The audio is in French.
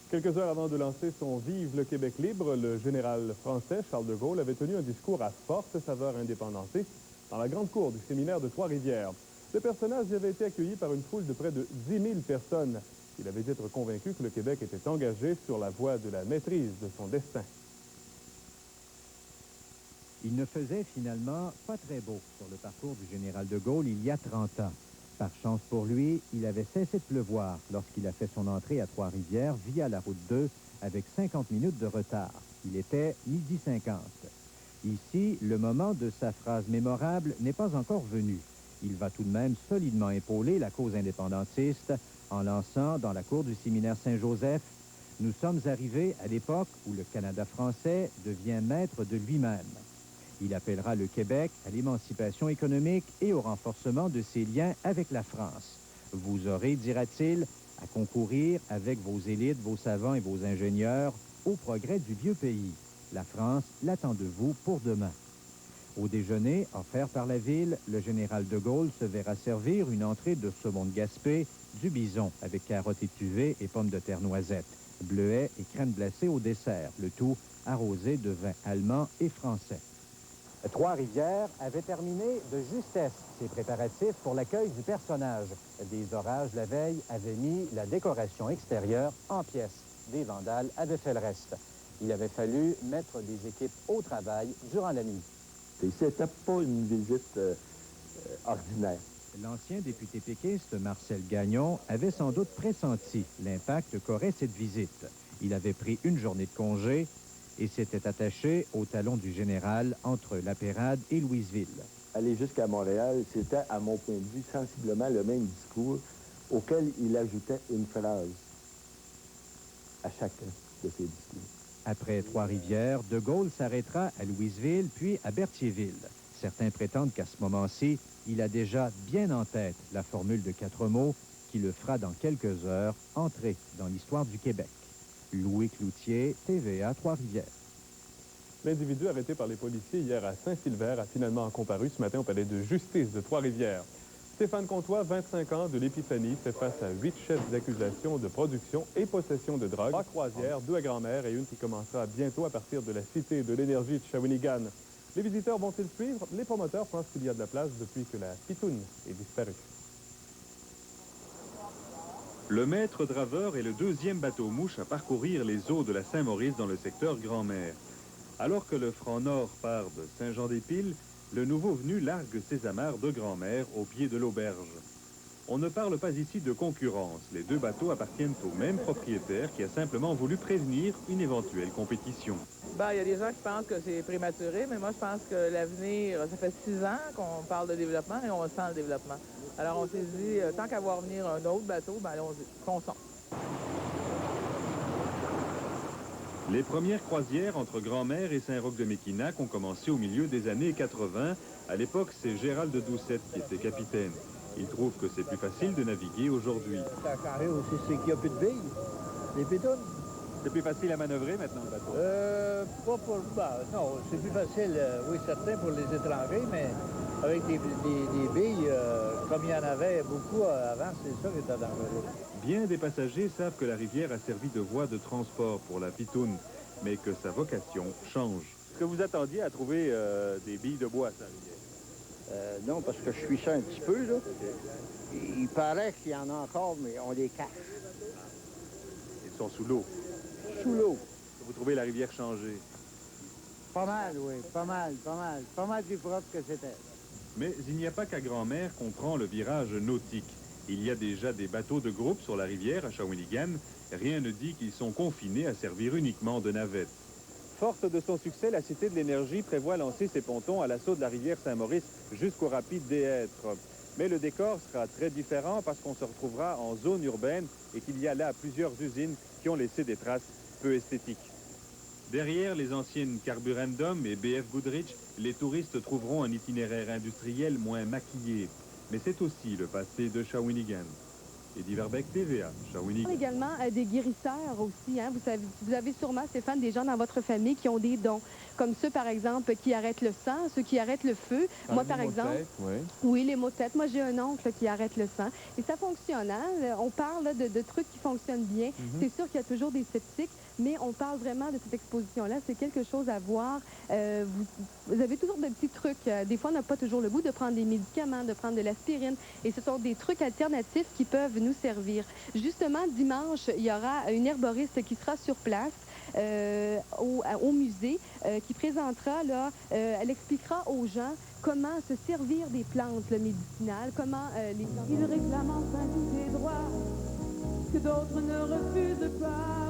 Quelques heures avant de lancer son Vive le Québec libre, le général français Charles de Gaulle avait tenu un discours à forte saveur indépendantiste dans la grande cour du séminaire de Trois-Rivières. Le personnage y avait été accueilli par une foule de près de 10 000 personnes. Il avait été convaincu que le Québec était engagé sur la voie de la maîtrise de son destin. Il ne faisait finalement pas très beau sur le parcours du général de Gaulle il y a 30 ans. Par chance pour lui, il avait cessé de pleuvoir lorsqu'il a fait son entrée à Trois-Rivières via la route 2 avec 50 minutes de retard. Il était 12h50. Ici, le moment de sa phrase mémorable n'est pas encore venu. Il va tout de même solidement épauler la cause indépendantiste en lançant dans la cour du séminaire Saint-Joseph « Nous sommes arrivés à l'époque où le Canada français devient maître de lui-même ». Il appellera le Québec à l'émancipation économique et au renforcement de ses liens avec la France. Vous aurez, dira-t-il, à concourir avec vos élites, vos savants et vos ingénieurs au progrès du vieux pays. La France l'attend de vous pour demain. Au déjeuner, offert par la ville, le général de Gaulle se verra servir une entrée de saumon de Gaspé, du bison avec carottes étuvées et pommes de terre noisettes, bleuets et crème glacée au dessert, le tout arrosé de vin allemand et français. Trois-Rivières avait terminé de justesse ses préparatifs pour l'accueil du personnage. Des orages la veille avaient mis la décoration extérieure en pièces. Des vandales avaient fait le reste. Il avait fallu mettre des équipes au travail durant la nuit. C'était pas une visite ordinaire. L'ancien député péquiste Marcel Gagnon avait sans doute pressenti l'impact qu'aurait cette visite. Il avait pris une journée de congé et s'était attaché au talon du général entre La Pérade et Louisville. Aller jusqu'à Montréal, c'était, à mon point de vue, sensiblement le même discours auquel il ajoutait une phrase à chacun de ses discours. Après Trois-Rivières, de Gaulle s'arrêtera à Louisville puis à Berthierville. Certains prétendent qu'à ce moment-ci, il a déjà bien en tête la formule de 4 mots qui le fera dans quelques heures entrer dans l'histoire du Québec. Louis Cloutier, TVA, Trois-Rivières. L'individu arrêté par les policiers hier à Saint-Silver a finalement comparu ce matin au palais de justice de Trois-Rivières. Stéphane Comtois, 25 ans, de l'Épiphanie, fait face à 8 chefs d'accusation de production et possession de drogue. 3 croisières, 2 à Grand-Mère et une qui commencera bientôt à partir de la Cité de l'énergie de Shawinigan. Les visiteurs vont-ils suivre? Les promoteurs pensent qu'il y a de la place depuis que la Pitoune est disparue. Le maître draveur est le deuxième bateau-mouche à parcourir les eaux de la Saint-Maurice dans le secteur Grand-Mère. Alors que le franc nord part de Saint-Jean-des-Piles, le nouveau venu largue ses amarres de Grand-Mère au pied de l'auberge. On ne parle pas ici de concurrence. Les deux bateaux appartiennent au même propriétaire qui a simplement voulu prévenir une éventuelle compétition. Il y a des gens qui pensent que c'est prématuré, mais moi je pense que l'avenir, ça fait 6 ans qu'on parle de développement et on sent le développement. Alors on s'est dit, tant qu'à voir venir un autre bateau, allons-y, fonçons. Les premières croisières entre Grand-Mère et Saint-Roch-de-Méquinac ont commencé au milieu des années 80. À l'époque, c'est Gérald de Doucette qui était capitaine. Il trouve que c'est plus facile de naviguer aujourd'hui. Ça a changé aussi, c'est qu'il n'y a plus de billes, les pitounes. C'est plus facile à manœuvrer maintenant le bateau? Pas pour... non, c'est plus facile, oui, certain pour les étrangers, mais avec des billes, comme il y en avait beaucoup avant, c'est ça qui était dangereux. Bien des passagers savent que la rivière a servi de voie de transport pour la Pitoune, mais que sa vocation change. Est-ce que vous attendiez à trouver des billes de bois à Saint-Rivière? Non, parce que je suis ça un petit peu, là. Il paraît qu'il y en a encore, mais on les cache. Ils sont sous l'eau. Sous l'eau. Vous trouvez la rivière changée? Pas mal, oui, pas mal. Pas mal plus propre que c'était. Mais il n'y a pas qu'à Grand-Mère qu'on prend le virage nautique. Il y a déjà des bateaux de groupe sur la rivière à Shawinigan. Rien ne dit qu'ils sont confinés à servir uniquement de navettes. Forte de son succès, la Cité de l'énergie prévoit lancer ses pontons à l'assaut de la rivière Saint-Maurice jusqu'au rapide des Hêtres. Mais le décor sera très différent parce qu'on se retrouvera en zone urbaine et qu'il y a là plusieurs usines qui ont laissé des traces peu esthétiques. Derrière les anciennes Carborundum et BF Goodrich, les touristes trouveront un itinéraire industriel moins maquillé. Mais c'est aussi le passé de Shawinigan. Eddie Verbeek, TVA, Shawinigan. Également des guérisseurs aussi. Hein? Vous avez sûrement, Stéphane, des gens dans votre famille qui ont des dons. comme ceux, par exemple, qui arrêtent le sang, ceux qui arrêtent le feu. Moi, par exemple... Oui, les maux de tête. Moi, j'ai un oncle qui arrête le sang. Et ça fonctionne, hein? On parle là, de trucs qui fonctionnent bien. C'est sûr qu'il y a toujours des sceptiques, mais on parle vraiment de cette exposition-là. C'est quelque chose à voir. Vous avez toujours des petits trucs. Des fois, on n'a pas toujours le goût de prendre des médicaments, de prendre de l'aspirine. Et ce sont des trucs alternatifs qui peuvent nous servir. Justement, dimanche, il y aura une herboriste qui sera sur place. Au musée, qui présentera, là, elle expliquera aux gens comment se servir des plantes médicinales, comment les... Il réclame enfin tous ses droits que d'autres ne refusent pas.